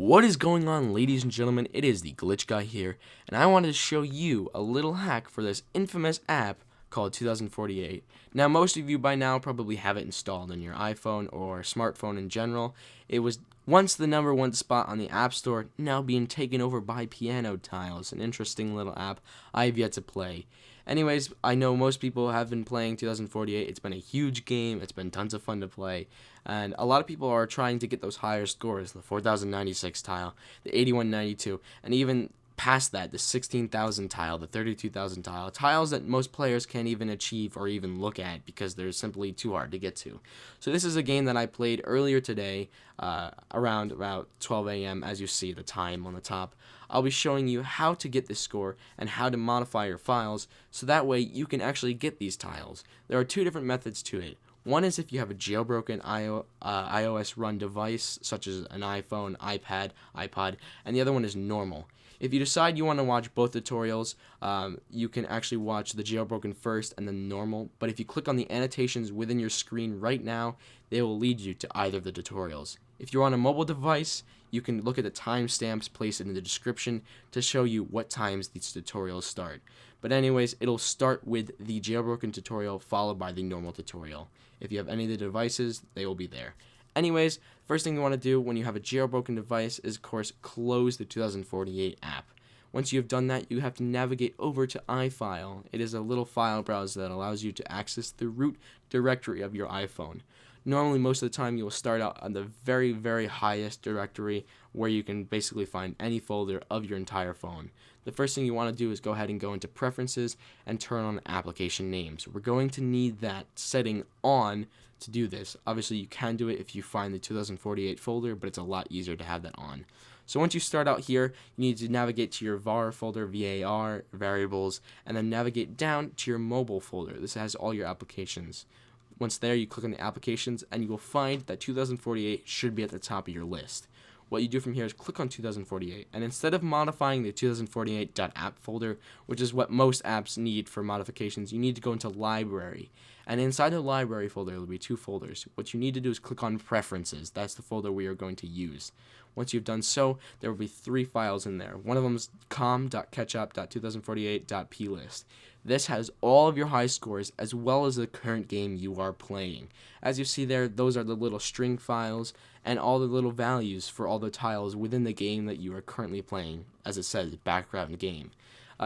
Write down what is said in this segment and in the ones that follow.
What is going on, ladies and gentlemen? It is the GlitchGuy here, and I wanted to show you a little hack for this infamous app called 2048. Now, most of you by now probably have it installed on your iPhone or smartphone in general. It was once the #1 spot on the App Store, now being taken over by Piano Tiles, an interesting little app I have yet to play. Anyways, I know most people have been playing 2048. It's been a huge game. It's been tons of fun to play. And a lot of people are trying to get those higher scores, the 4096 tile, the 8192, and even past that, the 16,000 tile, the 32,000 tile, tiles that most players can't even achieve or even look at because they're simply too hard to get to. So this is a game that I played earlier today, around about 12 a.m. as you see the time on the top. I'll be showing you how to get this score and how to modify your files so that way you can actually get these tiles. There are two different methods to it. One is if you have a jailbroken iOS run device such as an iPhone, iPad, iPod, and the other one is normal. If you decide you want to watch both tutorials, you can actually watch the jailbroken first and then normal, but if you click on the annotations within your screen right now, they will lead you to either of the tutorials. If you're on a mobile device, you can look at the timestamps placed in the description to show you what times these tutorials start. But anyways, it'll start with the jailbroken tutorial followed by the normal tutorial. If you have any of the devices, they will be there. Anyways, first thing you want to do when you have a jailbroken device is, of course, close the 2048 app. Once you have done that, you have to navigate over to iFile. It is a little file browser that allows you to access the root directory of your iPhone. Normally, most of the time, you will start out on the very, very highest directory where you can basically find any folder of your entire phone. The first thing you want to do is go ahead and go into Preferences and turn on Application Names. We're going to need that setting on to do this. Obviously, you can do it if you find the 2048 folder, but it's a lot easier to have that on. So once you start out here, you need to navigate to your var folder, VAR, variables, and then navigate down to your mobile folder. This has all your applications. Once there, you click on the applications, and you will find that 2048 should be at the top of your list. What you do from here is click on 2048, and instead of modifying the 2048.app folder, which is what most apps need for modifications, you need to go into Library. And inside the Library folder, there will be two folders. What you need to do is click on Preferences. That's the folder we are going to use. Once you've done so, there will be three files in there. One of them is com.ketchup.2048.plist. This has all of your high scores as well as the current game you are playing. As you see there, those are the little string files and all the little values for all the tiles within the game that you are currently playing. As it says, background game.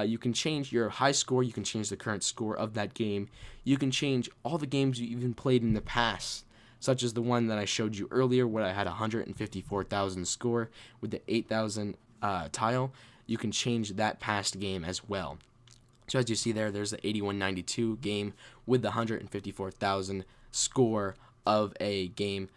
You can change your high score, you can change the current score of that game. You can change all the games you even played in the past, such as the one that I showed you earlier where I had 154,000 score with the 8,000 tile. You can change that past game as well. So as you see there, there's the 8192 game with the 154,000 score of a game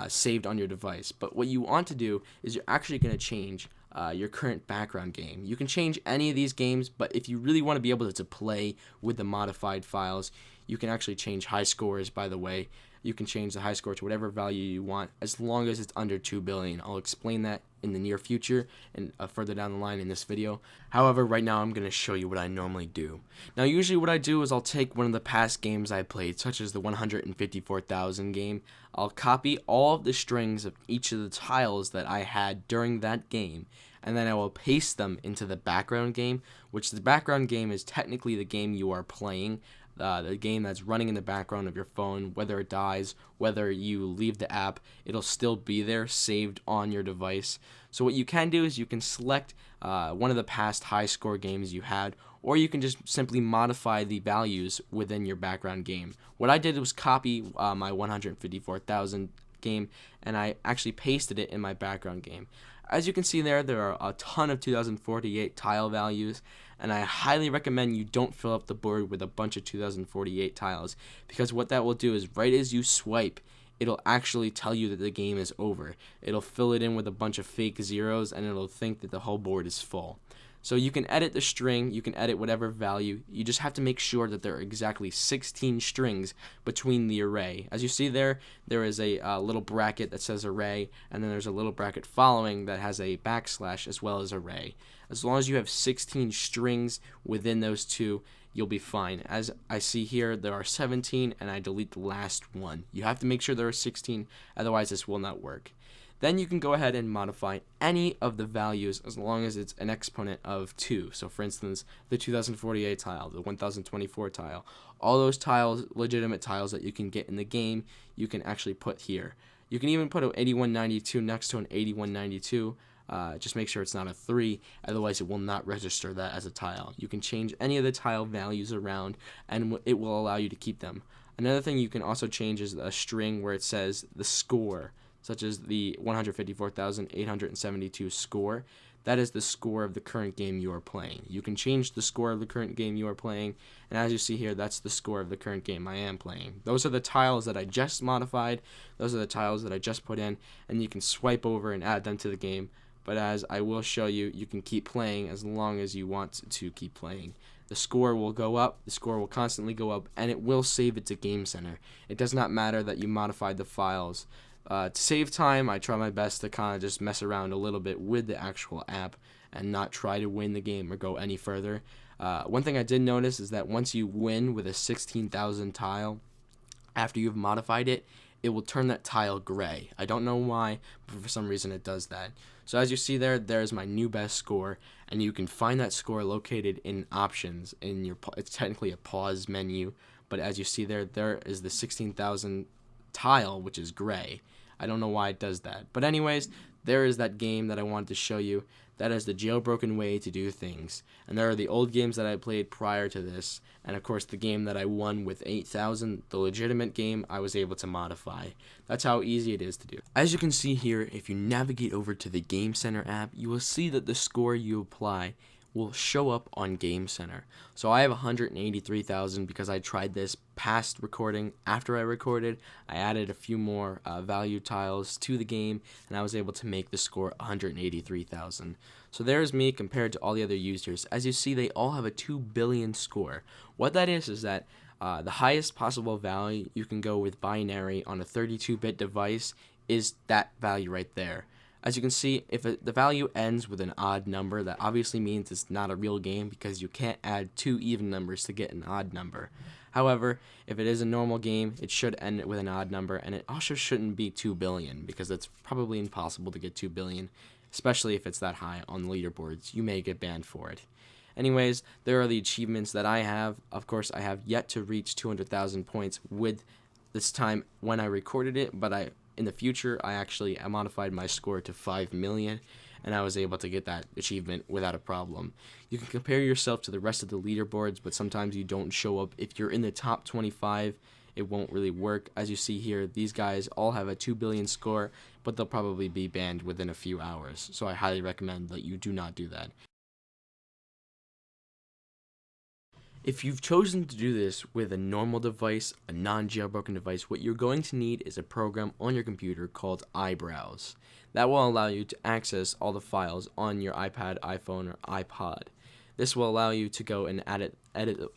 saved on your device. But what you want to do is you're actually going to change your current background game. You can change any of these games, but if you really want to be able to play with the modified files, you can actually change high scores, by the way. You can change the high score to whatever value you want as long as it's under 2 billion. I'll explain that in the near future and further down the line in this video. However, right now I'm going to show you what I normally do. Now, usually what I do is I'll take one of the past games I played, such as the 154,000 game. I'll copy all of the strings of each of the tiles that I had during that game, and then I will paste them into the background game, which the background game is technically the game you are playing. The game that's running in the background of your phone, whether it dies, whether you leave the app, it'll still be there saved on your device. So what you can do is you can select one of the past high score games you had, or you can just simply modify the values within your background game. What I did was copy my 154,000 game, and I actually pasted it in my background game. As you can see there are a ton of 2048 tile values, and I highly recommend you don't fill up the board with a bunch of 2048 tiles, because what that will do is right as you swipe, it'll actually tell you that the game is over. It'll fill it in with a bunch of fake zeros, and it'll think that the whole board is full. So you can edit the string, you can edit whatever value, you just have to make sure that there are exactly 16 strings between the array. As you see there, there is a little bracket that says array, and then there's a little bracket following that has a backslash as well as array. As long as you have 16 strings within those two, you'll be fine. As I see here, there are 17, and I delete the last one. You have to make sure there are 16, otherwise this will not work. Then you can go ahead and modify any of the values as long as it's an exponent of 2. So for instance, the 2048 tile, the 1024 tile, all those tiles, legitimate tiles that you can get in the game, you can actually put here. You can even put an 8192 next to an 8192. Just make sure it's not a 3, otherwise it will not register that as a tile. You can change any of the tile values around, and it will allow you to keep them. Another thing you can also change is a string where it says the score, such as the 154,872 score. That is the score of the current game you are playing. You can change the score of the current game you are playing, and as you see here, that's the score of the current game I am playing. Those are the tiles that I just modified. Those are the tiles that I just put in, and you can swipe over and add them to the game. But as I will show you, you can keep playing as long as you want to keep playing. The score will go up, the score will constantly go up, and it will save it to Game Center. It does not matter that you modified the files. To save time, I try my best to kind of just mess around a little bit with the actual app and not try to win the game or go any further. One thing I did notice is that once you win with a 16,000 tile, after you've modified it, it will turn that tile gray. I don't know why, but for some reason it does that. So as you see there, there's my new best score, and you can find that score located in options in your, it's technically a pause menu, but as you see there, there is the 16,000 tile, which is gray. I don't know why it does that. But anyways, there is that game that I wanted to show you. That is the jailbroken way to do things. And there are the old games that I played prior to this, and of course the game that I won with 8,000, the legitimate game, I was able to modify. That's how easy it is to do. As you can see here, if you navigate over to the Game Center app, you will see that the score you apply will show up on Game Center. So I have 183,000 because I tried this past recording. After I recorded, I added a few more value tiles to the game, and I was able to make the score 183,000. So there's me compared to all the other users. As you see, they all have a 2 billion score. What that is that the highest possible value you can go with binary on a 32-bit device is that value right there. As you can see, if the value ends with an odd number, that obviously means it's not a real game because you can't add 2 even numbers to get an odd number. However, if it is a normal game, it should end with an odd number, and it also shouldn't be 2 billion because it's probably impossible to get 2 billion, especially if it's that high on the leaderboards. You may get banned for it. Anyways, there are the achievements that I have. Of course, I have yet to reach 200,000 points with this time when I recorded it, but in the future, I modified my score to 5 million, and I was able to get that achievement without a problem. You can compare yourself to the rest of the leaderboards, but sometimes you don't show up. If you're in the top 25, it won't really work. As you see here, these guys all have a 2 billion score, but they'll probably be banned within a few hours, so I highly recommend that you do not do that. If you've chosen to do this with a normal device, a non-jailbroken device, what you're going to need is a program on your computer called iBrowser. That will allow you to access all the files on your iPad, iPhone, or iPod. This will allow you to go and edit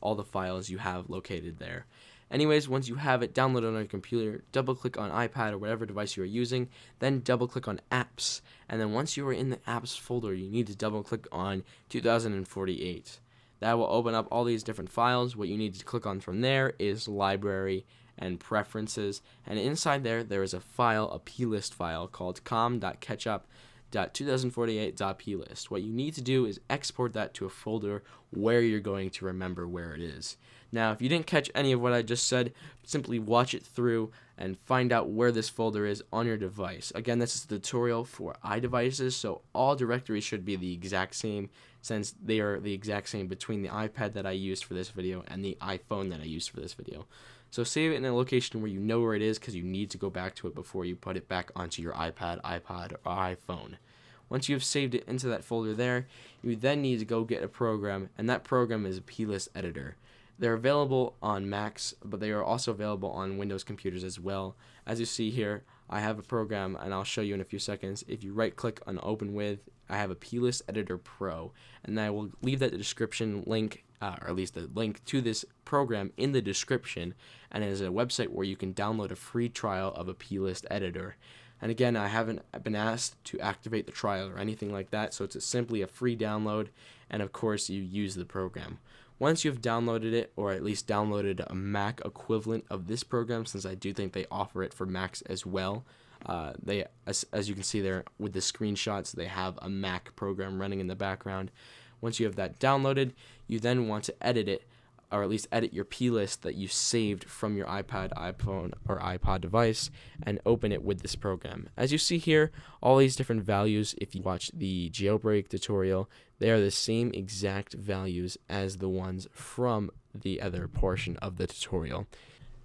all the files you have located there. Anyways, once you have it downloaded on your computer, double-click on iPad or whatever device you are using, then double-click on Apps. And then once you are in the Apps folder, you need to double-click on 2048. That will open up all these different files. What you need to click on from there is Library and Preferences, and inside there is a file, a plist file called com.ketchup.2048.plist. What you need to do is export that to a folder where you're going to remember where it is. Now, if you didn't catch any of what I just said, simply watch it through and find out where this folder is on your device. Again, this is a tutorial for iDevices, so all directories should be the exact same, since they are the exact same between the iPad that I used for this video and the iPhone that I used for this video. So save it in a location where you know where it is, because you need to go back to it before you put it back onto your iPad, iPod, or iPhone. Once you have saved it into that folder there, you then need to go get a program, and that program is a plist editor. They're available on Macs, but they are also available on Windows computers as well. As you see here, I have a program, and I'll show you in a few seconds. If you right-click on Open With, I have a plist editor Pro, and I will leave that description link, or at least the link to this program in the description, and it is a website where you can download a free trial of a plist editor. And again, I haven't been asked to activate the trial or anything like that, so it's simply a free download, and of course you use the program. Once you've downloaded it, or at least downloaded a Mac equivalent of this program, since I do think they offer it for Macs as well, As you can see there with the screenshots, they have a Mac program running in the background. Once you have that downloaded, you then want to edit it, or at least edit your plist that you saved from your iPad, iPhone, or iPod device, and open it with this program. As you see here, all these different values, if you watch the jailbreak tutorial, they are the same exact values as the ones from the other portion of the tutorial.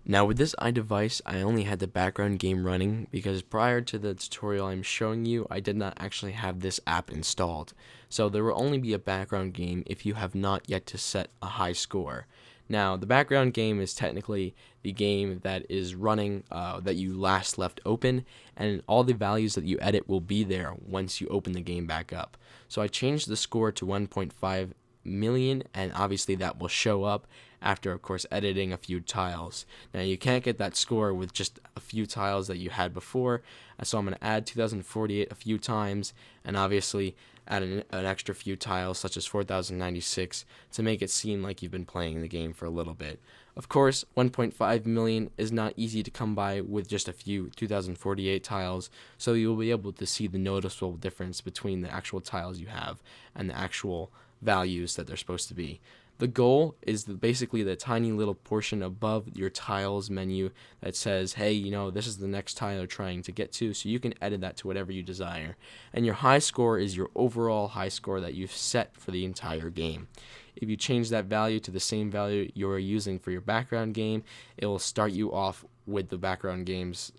Now with this iDevice, I only had the background game running because prior to the tutorial I'm showing you, I did not actually have this app installed. So there will only be a background game if you have not yet to set a high score. Now the background game is technically the game that is running that you last left open, and all the values that you edit will be there once you open the game back up. So I changed the score to 1.5 million, and obviously that will show up after, of course, editing a few tiles. Now you can't get that score with just a few tiles that you had before, so I'm going to add 2048 a few times, and obviously add an extra few tiles such as 4096 to make it seem like you've been playing the game for a little bit. Of course, 1.5 million is not easy to come by with just a few 2048 tiles, so you'll be able to see the noticeable difference between the actual tiles you have and the actual values that they're supposed to be. The goal is basically the tiny little portion above your tiles menu that says, hey, this is the next tile you're trying to get to, so you can edit that to whatever you desire. And your high score is your overall high score that you've set for the entire game. If you change that value to the same value you're using for your background game, it will start you off with the background game's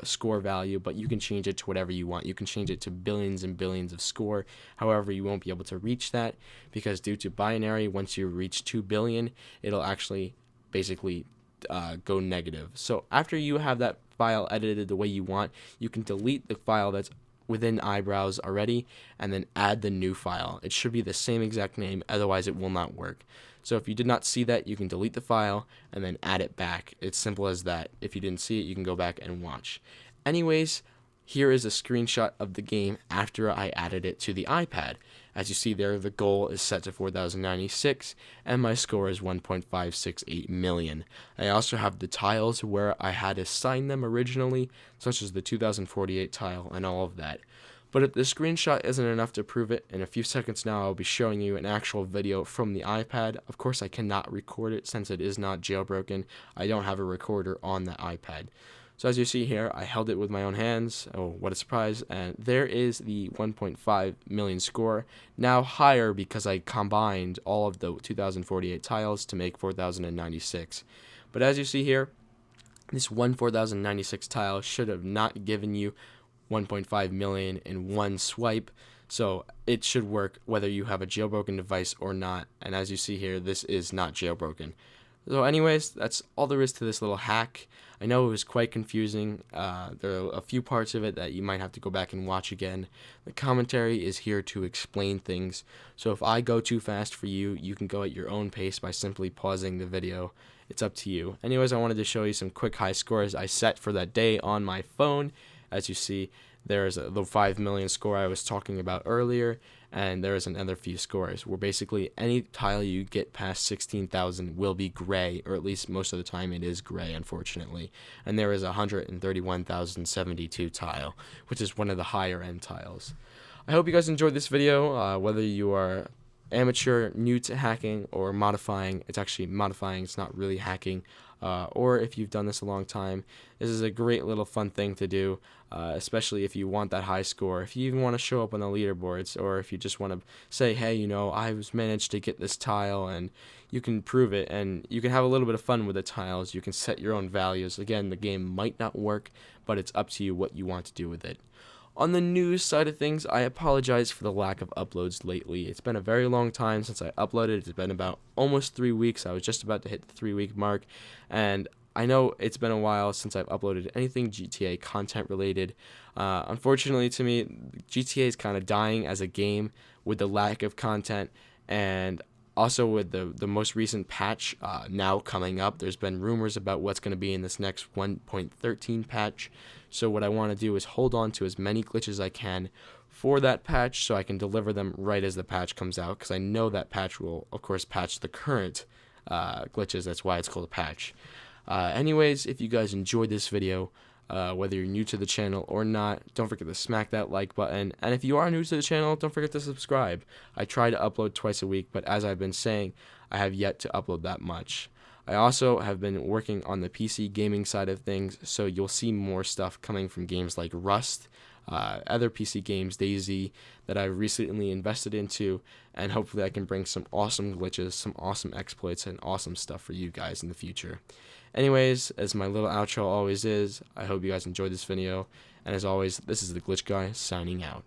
score value, but you can change it to whatever you want. You can change it to billions and billions of score. However, you won't be able to reach that because due to binary, once you reach 2 billion, it'll actually basically go negative. So after you have that file edited the way you want, you can delete the file that's within iBrowser already and then add the new file. It should be the same exact name, otherwise it will not work. So if you did not see that, you can delete the file and then add it back. It's simple as that. If you didn't see it, you can go back and watch. Anyways, here is a screenshot of the game after I added it to the iPad. As you see there, the goal is set to 4096 and my score is 1.568 million. I also have the tiles where I had assigned them originally, such as the 2048 tile and all of that. But if the screenshot isn't enough to prove it, in a few seconds now I'll be showing you an actual video from the iPad. Of course I cannot record it since it is not jailbroken. I don't have a recorder on the iPad. So as you see here, I held it with my own hands. Oh, what a surprise. And there is the 1.5 million score. Now higher because I combined all of the 2048 tiles to make 4096. But as you see here, this 4096 tile should have not given you 1.5 million in one swipe, so it should work whether you have a jailbroken device or not. And as you see here, this is not jailbroken. So anyways, that's all there is to this little hack. I know it was quite confusing. There are a few parts of it that you might have to go back and watch again. The commentary is here to explain things, so if I go too fast for you, you can go at your own pace by simply pausing the video. It's up to you. Anyways, I wanted to show you some quick high scores I set for that day on my phone. As you see, there's the 5 million score I was talking about earlier, and there's another few scores where basically any tile you get past 16,000 will be gray, or at least most of the time it is gray, unfortunately. And there is 131,072 tile, which is one of the higher end tiles. I hope you guys enjoyed this video, whether you are amateur, new to hacking, or modifying. It's actually modifying, it's not really hacking. Or if you've done this a long time, this is a great little fun thing to do, especially if you want that high score. If you even want to show up on the leaderboards, or if you just want to say, hey, I was managed to get this tile, and you can prove it, and you can have a little bit of fun with the tiles. You can set your own values. Again, the game might not work, but it's up to you what you want to do with it. On the news side of things, I apologize for the lack of uploads lately. It's been a very long time since I uploaded. It's been about almost 3 weeks. I was just about to hit the 3-week mark, and I know it's been a while since I've uploaded anything GTA content related. Unfortunately to me, GTA is kind of dying as a game with the lack of content, and also with the most recent patch now coming up. There's been rumors about what's going to be in this next 1.13 patch. So what I want to do is hold on to as many glitches as I can for that patch so I can deliver them right as the patch comes out, because I know that patch will, of course, patch the current glitches. That's why it's called a patch. Anyways, if you guys enjoyed this video, whether you're new to the channel or not. Don't forget to smack that like button. And if you are new to the channel, don't forget to subscribe. I try to upload twice a week, but as I've been saying, I have yet to upload that much. I also have been working on the PC gaming side of things, so you'll see more stuff coming from games like Rust, other PC games, DayZ, that I've recently invested into, and hopefully I can bring some awesome glitches, some awesome exploits, and awesome stuff for you guys in the future. Anyways, as my little outro always is, I hope you guys enjoyed this video, and as always, this is the Glitch Guy signing out.